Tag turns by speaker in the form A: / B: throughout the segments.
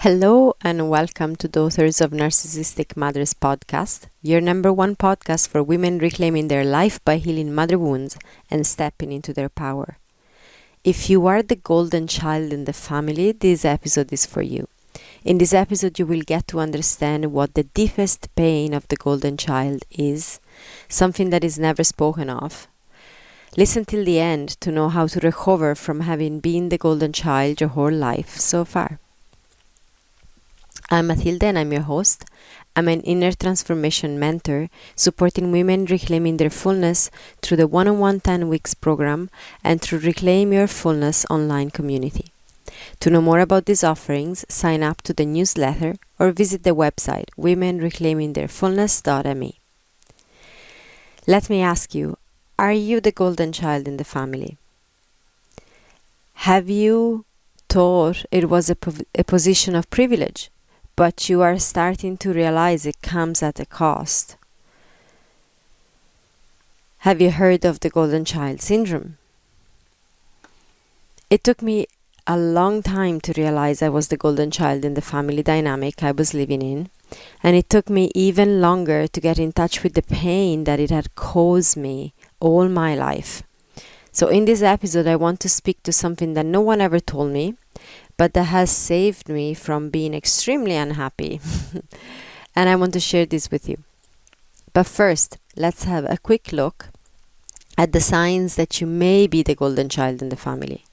A: Hello and welcome to Daughters of Narcissistic Mothers podcast, your number one podcast for women reclaiming their life by healing mother wounds and stepping into their power. If you are the golden child in the family, this episode is for you. In this episode, you will get to understand what the deepest pain of the golden child is, something that is never spoken of. Listen till the end to know how to recover from having been the golden child your whole life so far. I'm Matilda and I'm your host. I'm an inner transformation mentor supporting women reclaiming their fullness through the one-on-one 10 weeks program and through Reclaim Your Fullness online community. To know more about these offerings, sign up to the newsletter or visit the website womenreclaimingtheirfullness.me. Let me ask you, are you the golden child in the family? Have you thought it was a position of privilege? But you are starting to realize it comes at a cost. Have you heard of the golden child syndrome? It took me a long time to realize I was the golden child in the family dynamic I was living in, and it took me even longer to get in touch with the pain that it had caused me all my life. So in this episode, I want to speak to something that no one ever told me, but that has saved me from being extremely unhappy. And I want to share this with you. But first, let's have a quick look at the signs that you may be the golden child in the family.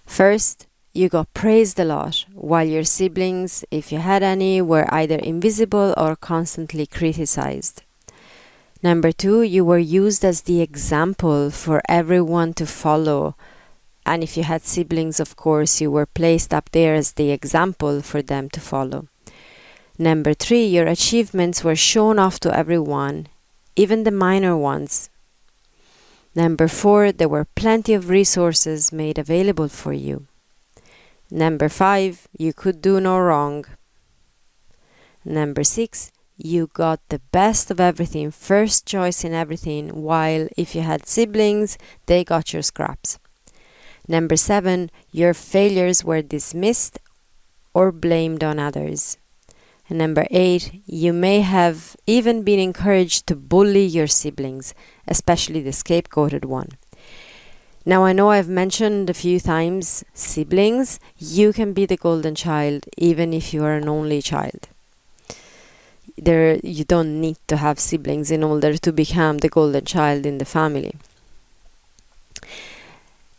A: First, you got praised a lot, while your siblings, if you had any, were either invisible or constantly criticized. Number 2, you were used as the example for everyone to follow. And if you had siblings, of course, you were placed up there as the example for them to follow. Number 3, your achievements were shown off to everyone, even the minor ones. Number 4, there were plenty of resources made available for you. Number 5, you could do no wrong. Number 6, you got the best of everything, first choice in everything, while if you had siblings, they got your scraps. Number 7, your failures were dismissed or blamed on others. And number 8, you may have even been encouraged to bully your siblings, especially the scapegoated one. Now I know I've mentioned a few times siblings. You can be the golden child even if you are an only child. You don't need to have siblings in order to become the golden child in the family.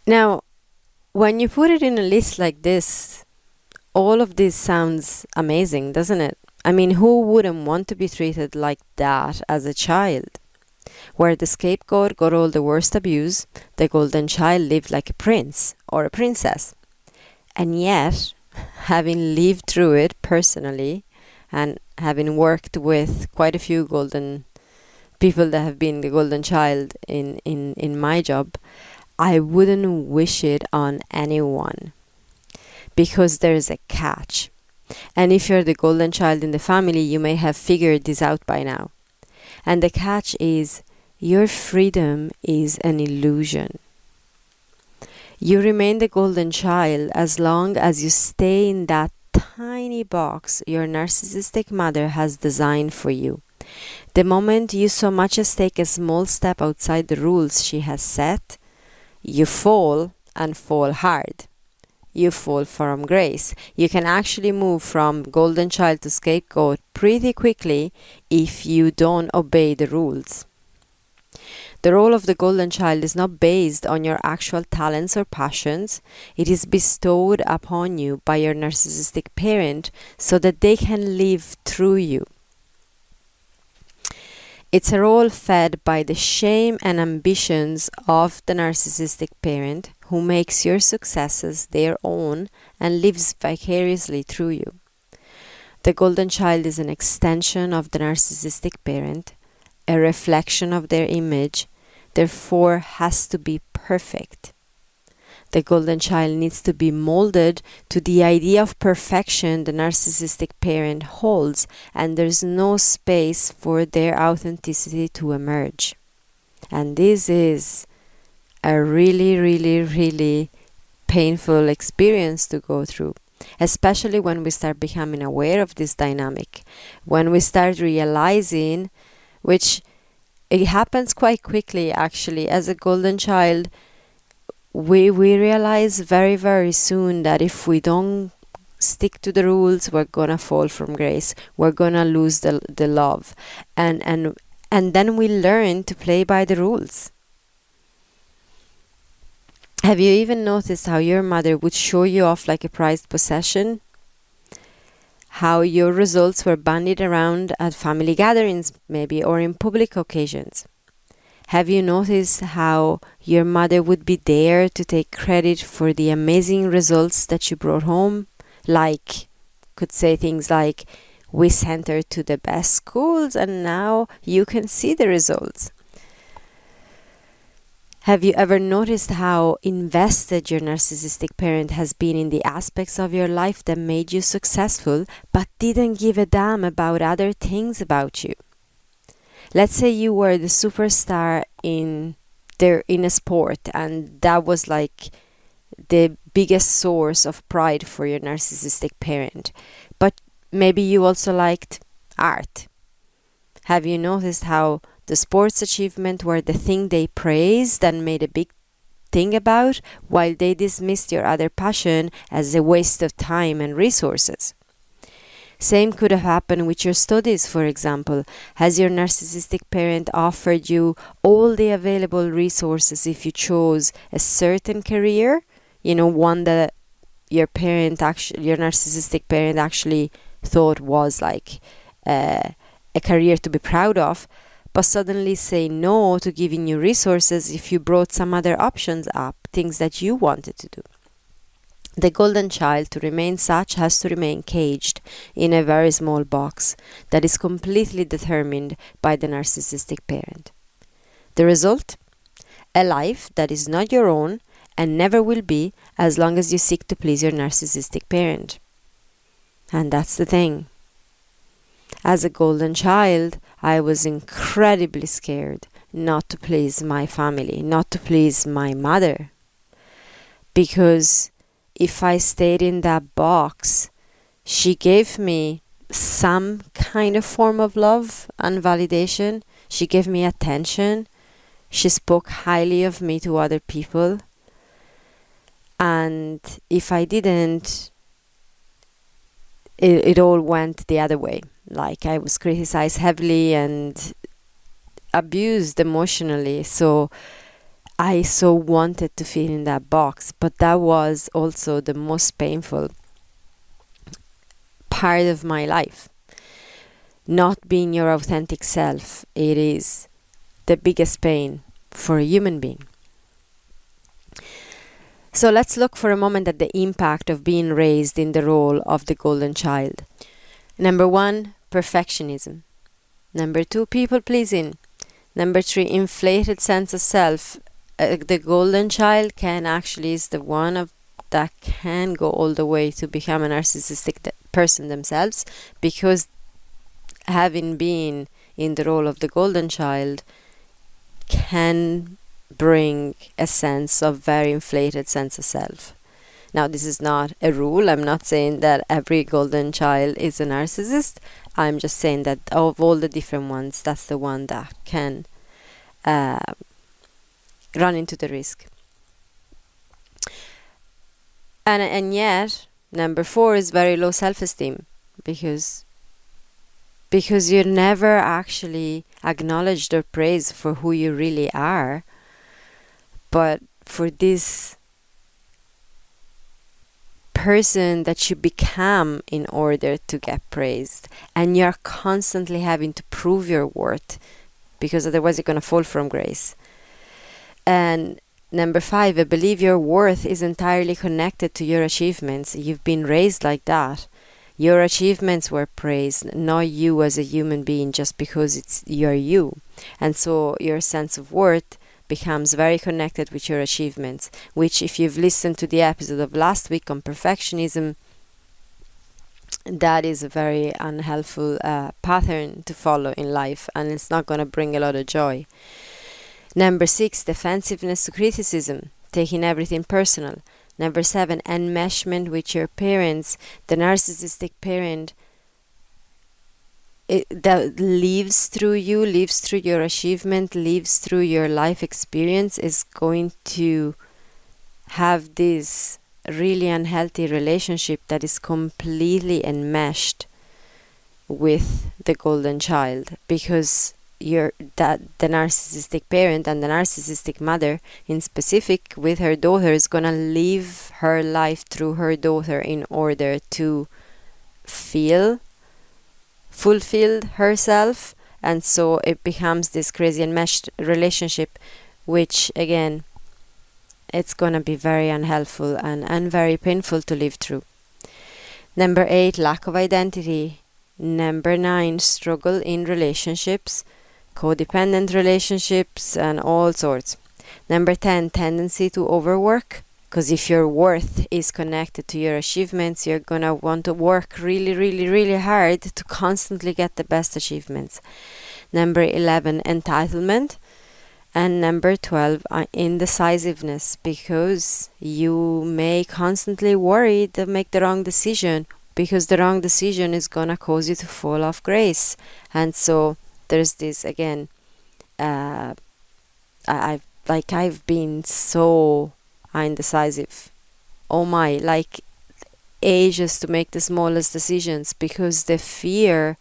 A: Now, when you put it in a list like this, all of this sounds amazing, doesn't it? I mean, who wouldn't want to be treated like that as a child? Where the scapegoat got all the worst abuse, the golden child lived like a prince or a princess. And yet, having lived through it personally, and having worked with quite a few golden people that have been the golden child in my job, I wouldn't wish it on anyone, because there's a catch. And if you're the golden child in the family, you may have figured this out by now. And the catch is, your freedom is an illusion. You remain the golden child as long as you stay in that tiny box your narcissistic mother has designed for you. The moment you so much as take a small step outside the rules she has set, you fall, and fall hard. You fall from grace. You can actually move from golden child to scapegoat pretty quickly if you don't obey the rules. The role of the golden child is not based on your actual talents or passions. It is bestowed upon you by your narcissistic parent so that they can live through you. It's a role fed by the shame and ambitions of the narcissistic parent who makes your successes their own and lives vicariously through you. The golden child is an extension of the narcissistic parent, a reflection of their image, therefore has to be perfect. The golden child needs to be molded to the idea of perfection the narcissistic parent holds, and there's no space for their authenticity to emerge. And this is a really, really, really painful experience to go through. especially when we start becoming aware of this dynamic, when we start realizing, which it happens quite quickly actually. As a golden child, we realize very, very soon that if we don't stick to the rules, we're gonna fall from grace, we're gonna lose the love, and then we learn to play by the rules. Have you even noticed how your mother would show you off like a prized possession? How your results were bandied around at family gatherings, maybe, or in public occasions? Have you noticed how your mother would be there to take credit for the amazing results that you brought home? Like, could say things like, we sent her to the best schools and now you can see the results. Have you ever noticed how invested your narcissistic parent has been in the aspects of your life that made you successful, but didn't give a damn about other things about you? Let's say you were the superstar in a sport, and that was like the biggest source of pride for your narcissistic parent. But maybe you also liked art. Have you noticed how the sports achievement were the thing they praised and made a big thing about, while they dismissed your other passion as a waste of time and resources? Same could have happened with your studies, for example. Has your narcissistic parent offered you all the available resources if you chose a certain career? One that your narcissistic parent actually thought was like a career to be proud of, but suddenly say no to giving you resources if you brought some other options up, things that you wanted to do. The golden child, to remain such, has to remain caged in a very small box that is completely determined by the narcissistic parent. The result? A life that is not your own and never will be as long as you seek to please your narcissistic parent. And that's the thing. As a golden child, I was incredibly scared not to please my family, not to please my mother. Because if I stayed in that box, she gave me some kind of form of love and validation. She gave me attention. She spoke highly of me to other people. And if I didn't, it all went the other way. Like, I was criticized heavily and abused emotionally. So I so wanted to fit in that box. But that was also the most painful part of my life. Not being your authentic self, it is the biggest pain for a human being. So let's look for a moment at the impact of being raised in the role of the golden child. Number 1, perfectionism. Number 2, people-pleasing. Number 3, inflated sense of self. The golden child is the one that can go all the way to become a narcissistic person themselves, because having been in the role of the golden child can bring a sense of very inflated sense of self. Now, this is not a rule. I'm not saying that every golden child is a narcissist. I'm just saying that of all the different ones, that's the one that can run into the risk. And yet, number 4 is very low self-esteem, because you never actually acknowledged or praised for who you really are, but for this person that you become in order to get praised, and you're constantly having to prove your worth, because otherwise you're going to fall from grace. And number 5, I believe your worth is entirely connected to your achievements. You've been raised like that. Your achievements were praised, not you as a human being, just because you're you. And so your sense of worth becomes very connected with your achievements, which, if you've listened to the episode of last week on perfectionism, that is a very unhelpful pattern to follow in life, and it's not going to bring a lot of joy. Number 6, defensiveness to criticism, taking everything personal. Number 7, enmeshment with your parents. The narcissistic parent that lives through you, lives through your achievement, lives through your life experience, is going to have this really unhealthy relationship that is completely enmeshed with the golden child, because the narcissistic parent and the narcissistic mother in specific with her daughter is gonna live her life through her daughter in order to feel fulfilled herself, and so it becomes this crazy enmeshed relationship, which again, it's gonna be very unhelpful and very painful to live through. Number 8, lack of identity. Number 9, struggle in relationships, codependent relationships, and all sorts. Number 10, tendency to overwork, because if your worth is connected to your achievements, you're gonna want to work really, really, really hard to constantly get the best achievements. Number 11, entitlement. And number 12, indecisiveness, because you may constantly worry to make the wrong decision, because the wrong decision is gonna cause you to fall off grace. And so there's this again, I've been so indecisive, oh my, like ages to make the smallest decisions, because the fear,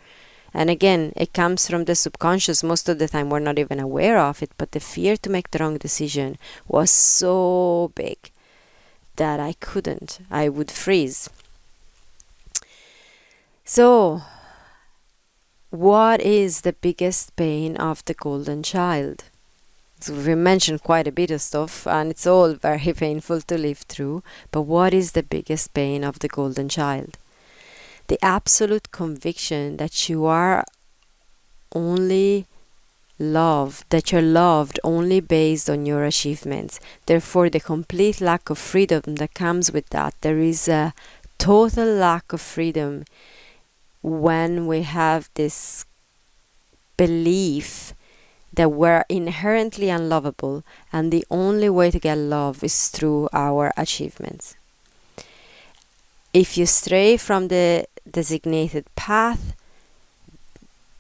A: and again, it comes from the subconscious. Most of the time we're not even aware of it, but the fear to make the wrong decision was so big that I would freeze. So what is the biggest pain of the golden child? So we mentioned quite a bit of stuff, and it's all very painful to live through, but what is the biggest pain of the golden child? The absolute conviction that you are only loved, that you're loved only based on your achievements. Therefore, the complete lack of freedom that comes with that. There is a total lack of freedom when we have this belief that we're inherently unlovable, and the only way to get love is through our achievements. If you stray from the designated path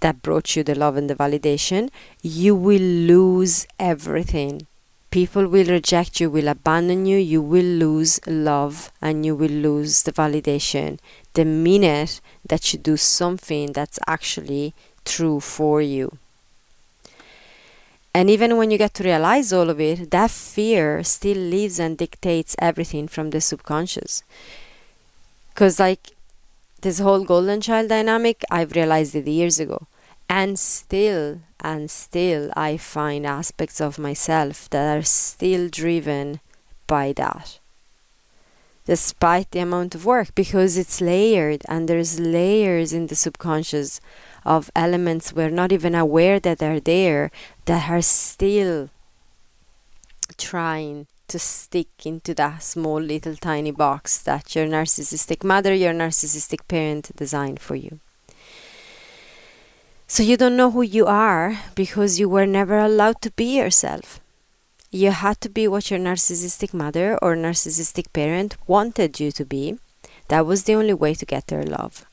A: that brought you the love and the validation, you will lose everything. People will reject you, will abandon you, you will lose love, and you will lose the validation the minute that you do something that's actually true for you. And even when you get to realize all of it, that fear still lives and dictates everything from the subconscious. Because like this whole golden child dynamic, I've realized it years ago. And still I find aspects of myself that are still driven by that, despite the amount of work, because it's layered, and there's layers in the subconscious of elements we're not even aware that are there, that are still trying to stick into that small little tiny box that your narcissistic mother, your narcissistic parent designed for you. So you don't know who you are because you were never allowed to be yourself. You had to be what your narcissistic mother or narcissistic parent wanted you to be. That was the only way to get their love.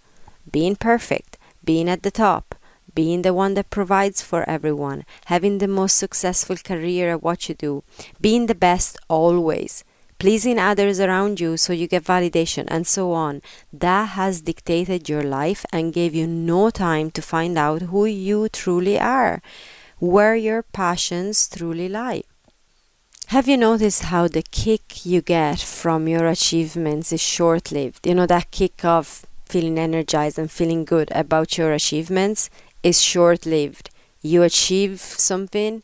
A: Being perfect, being at the top, being the one that provides for everyone, having the most successful career at what you do, being the best always, pleasing others around you so you get validation, and so on. That has dictated your life and gave you no time to find out who you truly are, where your passions truly lie. Have you noticed how the kick you get from your achievements is short-lived? You know, that kick of feeling energized and feeling good about your achievements is short-lived. You achieve something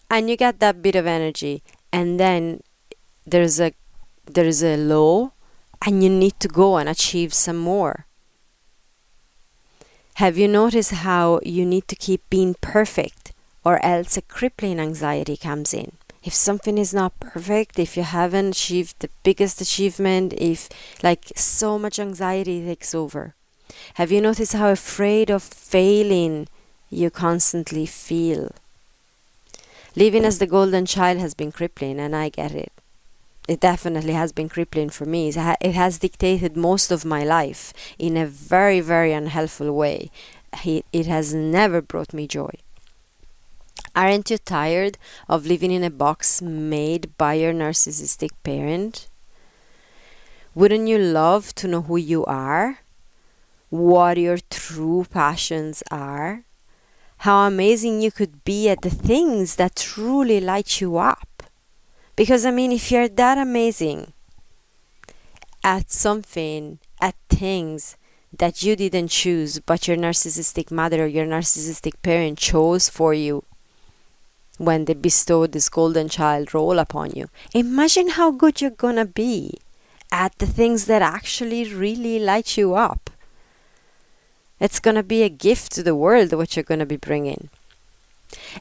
A: and you get that bit of energy, and then there's a low and you need to go and achieve some more. Have you noticed how you need to keep being perfect, or else a crippling anxiety comes in? If something is not perfect, if you haven't achieved the biggest achievement, if like so much anxiety takes over. Have you noticed how afraid of failing you constantly feel? Living as the golden child has been crippling, and I get it. It definitely has been crippling for me. It has dictated most of my life in a very, very unhelpful way. It has never brought me joy. Aren't you tired of living in a box made by your narcissistic parent? Wouldn't you love to know who you are? What your true passions are? How amazing you could be at the things that truly light you up? Because if you're that amazing at something, at things that you didn't choose, but your narcissistic mother or your narcissistic parent chose for you when they bestowed this golden child role upon you, imagine how good you're gonna be at the things that actually really light you up. It's gonna be a gift to the world what you're gonna be bringing.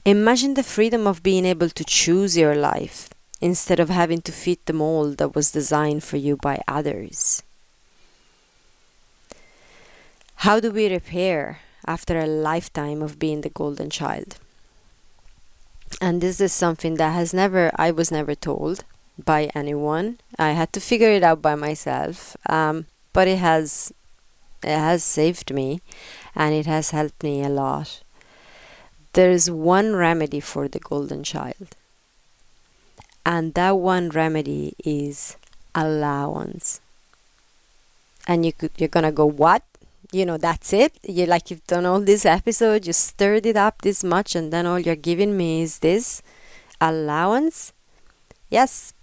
A: Imagine the freedom of being able to choose your life instead of having to fit the mold that was designed for you by others. How do we repair after a lifetime of being the golden child? And this is something that I was never told by anyone. I had to figure it out by myself. But it has saved me, and it has helped me a lot. There is one remedy for the golden child. And that one remedy is allowance. And you're gonna go, what? That's it? You've done all this episode, you stirred it up this much, and then all you're giving me is this allowance? Yes,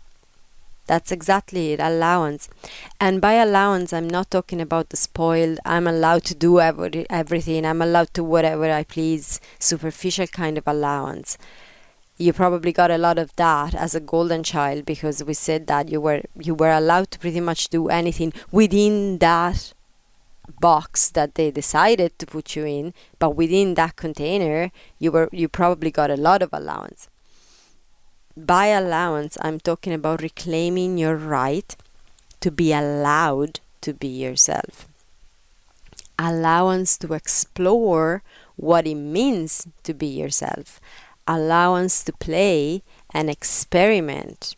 A: that's exactly it, allowance. And by allowance, I'm not talking about the spoiled, I'm allowed to do everything, I'm allowed to whatever I please, superficial kind of allowance. You probably got a lot of that as a golden child, because we said that you were allowed to pretty much do anything within that box that they decided to put you in, but within that container you probably got a lot of allowance. By allowance, I'm talking about reclaiming your right to be allowed to be yourself. Allowance to explore what it means to be yourself. Allowance to play and experiment.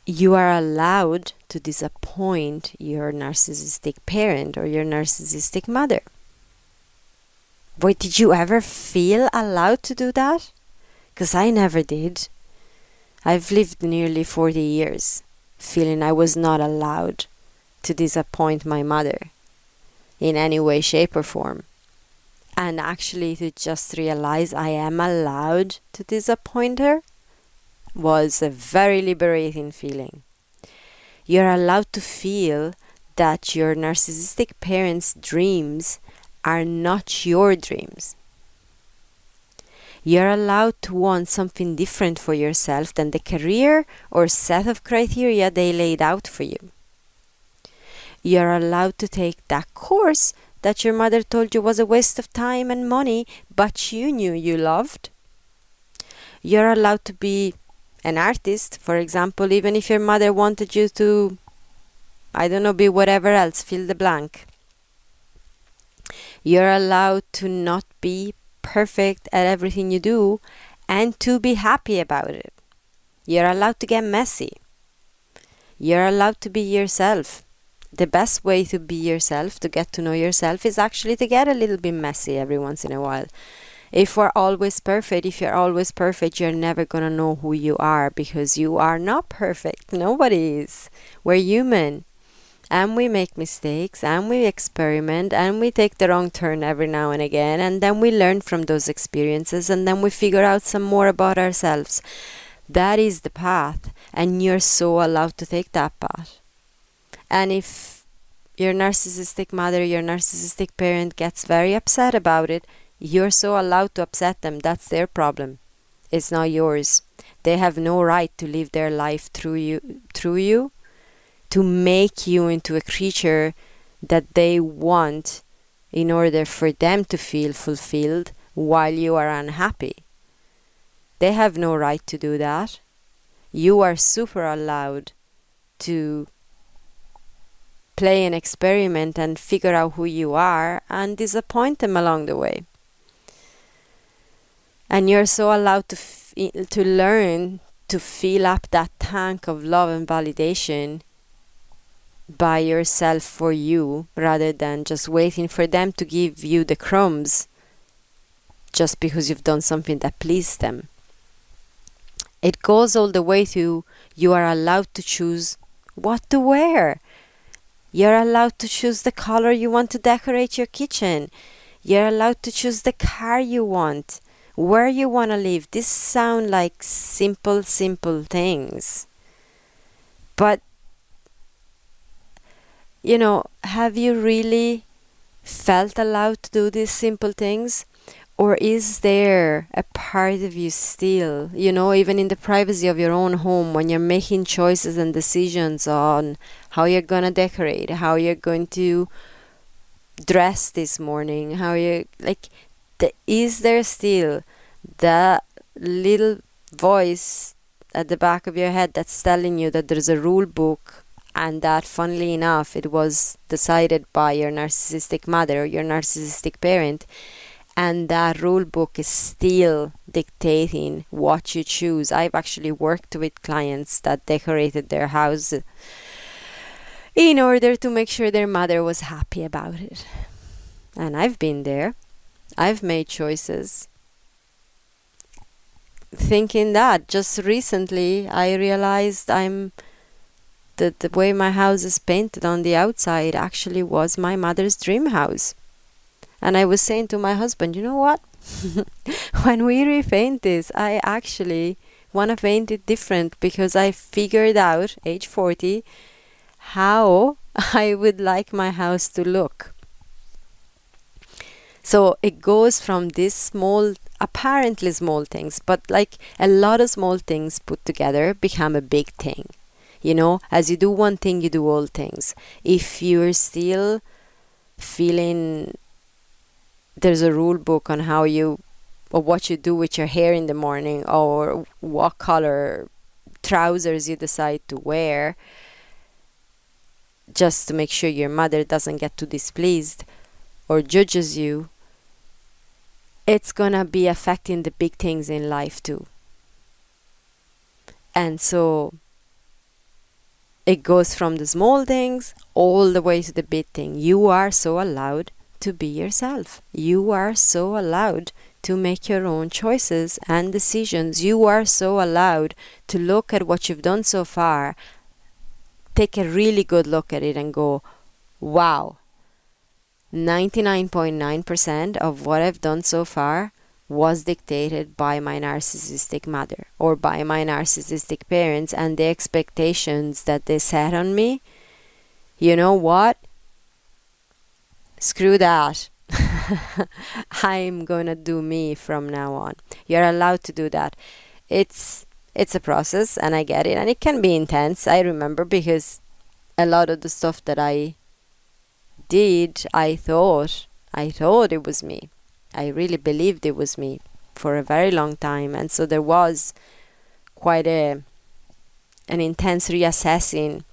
A: You are allowed to disappoint your narcissistic parent or your narcissistic mother. Boy, did you ever feel allowed to do that? Because I never did. I've lived nearly 40 years feeling I was not allowed to disappoint my mother in any way, shape, or form. And actually to just realize I am allowed to disappoint her was a very liberating feeling. You're allowed to feel that your narcissistic parents' dreams are not your dreams. You're allowed to want something different for yourself than the career or set of criteria they laid out for you. You're allowed to take that course that your mother told you was a waste of time and money, but you knew you loved. You're allowed to be an artist, for example, even if your mother wanted you to, be whatever else, fill the blank. You're allowed to not be perfect at everything you do and to be happy about it. You're allowed to get messy. You're allowed to be yourself. The best way to be yourself, to get to know yourself, is actually to get a little bit messy every once in a while. If you're always perfect, you're never gonna know who you are, because you are not perfect. Nobody is. We're human. And we make mistakes, and we experiment, and we take the wrong turn every now and again, and then we learn from those experiences, and then we figure out some more about ourselves. That is the path, and you're so allowed to take that path. And if your narcissistic mother, your narcissistic parent gets very upset about it, you're so allowed to upset them. That's their problem. It's not yours. They have no right to live their life through you, to make you into a creature that they want in order for them to feel fulfilled while you are unhappy. They have no right to do that. You are super allowed to play an experiment and figure out who you are and disappoint them along the way. And you're so allowed to learn to fill up that tank of love and validation by yourself for you, rather than just waiting for them to give you the crumbs just because you've done something that pleased them. It goes all the way to you are allowed to choose what to wear. You're allowed to choose the color you want to decorate your kitchen. You're allowed to choose the car you want, where you want to live. These sound like simple things. But, have you really felt allowed to do these simple things? Or is there a part of you still, even in the privacy of your own home, when you're making choices and decisions on how you're going to decorate, how you're going to dress this morning, is there still that little voice at the back of your head that's telling you that there's a rule book, and that, funnily enough, it was decided by your narcissistic mother or your narcissistic parent, and that rule book is still dictating what you choose? I've actually worked with clients that decorated their house in order to make sure their mother was happy about it. And I've been there. I've made choices thinking that. Just recently I realized the way my house is painted on the outside actually was my mother's dream house. And I was saying to my husband, you know what? When we repaint this, I actually want to paint it different, because I figured out, age 40, how I would like my house to look. So it goes from these small, apparently small things, but like a lot of small things put together become a big thing. As you do one thing, you do all things. If you're still feeling there's a rule book on how you, or what you do with your hair in the morning, or what color trousers you decide to wear, just to make sure your mother doesn't get too displeased or judges you, it's gonna be affecting the big things in life too. And so it goes from the small things all the way to the big thing. You are so allowed to be yourself. You are so allowed to make your own choices and decisions. You are so allowed to look at what you've done so far, take a really good look at it and go, wow, 99.9% of what I've done so far was dictated by my narcissistic mother or by my narcissistic parents and the expectations that they set on me. You know what? Screw that. I'm gonna do me from now on. You're allowed to do that. It's a process, and I get it, and it can be intense. I remember, because a lot of the stuff that I did, I thought it was me. I really believed it was me for a very long time, and so there was quite an intense reassessing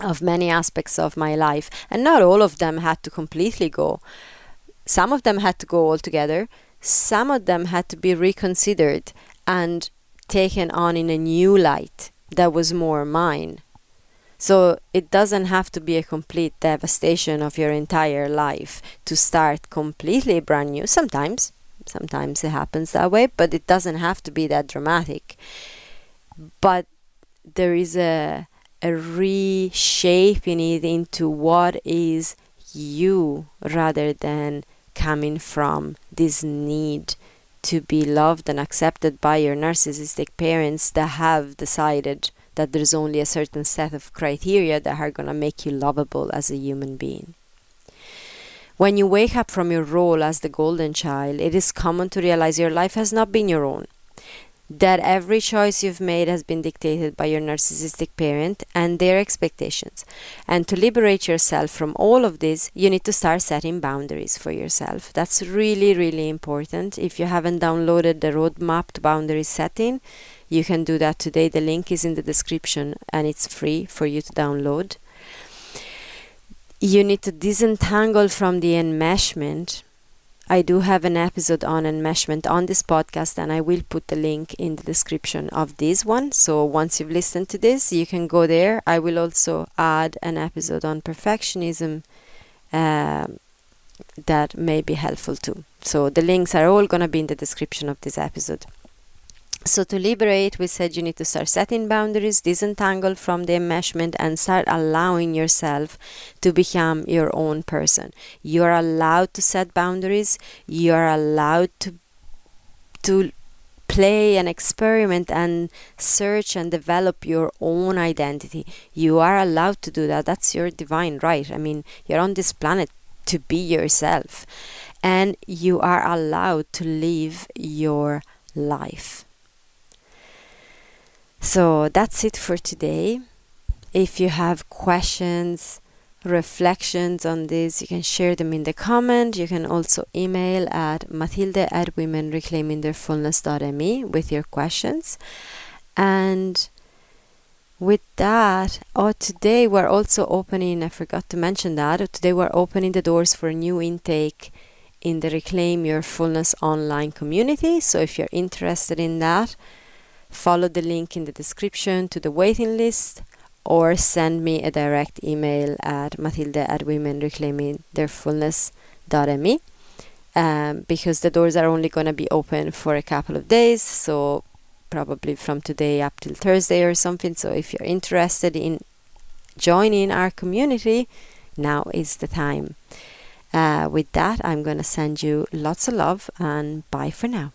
A: of many aspects of my life, and not all of them had to completely go. Some of them had to go altogether. Some of them had to be reconsidered and taken on in a new light that was more mine. So it doesn't have to be a complete devastation of your entire life to start completely brand new. Sometimes it happens that way, but it doesn't have to be that dramatic. But there is a reshaping it into what is you, rather than coming from this need to be loved and accepted by your narcissistic parents that have decided that there's only a certain set of criteria that are going to make you lovable as a human being. When you wake up from your role as the golden child, it is common to realize your life has not been your own, that every choice you've made has been dictated by your narcissistic parent and their expectations. And to liberate yourself from all of this, you need to start setting boundaries for yourself. That's really, really important. If you haven't downloaded the roadmap to boundary setting, you can do that today. The link is in the description and it's free for you to download. You need to disentangle from the enmeshment. I do have an episode on enmeshment on this podcast, and I will put the link in the description of this one. So once you've listened to this, you can go there. I will also add an episode on perfectionism that may be helpful too. So the links are all going to be in the description of this episode. So to liberate, we said you need to start setting boundaries, disentangle from the enmeshment, and start allowing yourself to become your own person. You're allowed to set boundaries. You're allowed to play and experiment and search and develop your own identity. You are allowed to do that. That's your divine right. I mean, you're on this planet to be yourself, and you are allowed to live your life. So that's it for today. If you have questions, reflections on this, you can share them in the comment. You can also email at matilde@womenreclaimingtheirfullness.me with your questions. And with that, today we're also opening, I forgot to mention that, today we're opening the doors for a new intake in the Reclaim Your Fullness online community. So if you're interested in that, follow the link in the description to the waiting list, or send me a direct email at matilde@womenreclaimingtheirfullness.me, because the doors are only going to be open for a couple of days, so probably from today up till Thursday or something. So if you're interested in joining our community, now is the time. With that, I'm going to send you lots of love, and bye for now.